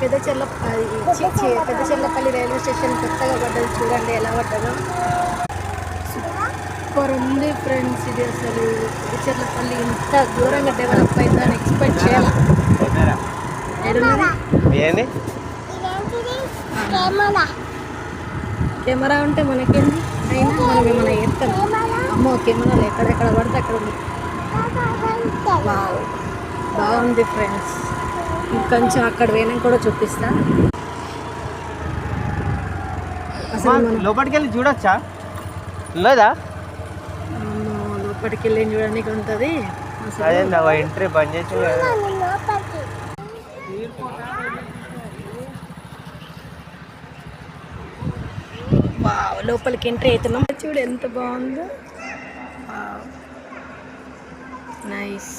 పెద్దచెర్లపల్లి railway station కొత్తగా పడ్డది, చూడండి ఎలా పడ్డదో. సూపర్ ఉంది ఫ్రెండ్స్. ఇది అసలు పెద్దచెర్లపల్లి ఇంత దూరంగా డెవలప్ అయిందని ఎక్స్పెక్ట్ చేయాలి. కెమెరా ఉంటే మనకేంది, అయినా మనం ఏమైనా ఎత్తాం. అమ్మో కెమెరాలు ఎక్కడెక్కడ పడితే అక్కడ ఉంది. బాగుంది ఫ్రెండ్స్. ఇంకొంచెం అక్కడ వేయడం కూడా చూపిస్తా. అసలు లోపలికి వెళ్ళి చూడొచ్చా లేదా? లోపలికి వెళ్ళి చూడడానికి ఉంటుంది. ఎంట్రీ బంద్ చేసి లోపలికి ఎంట్రీ అవుతున్నాం. చూడు ఎంత బాగుందో. నైస్.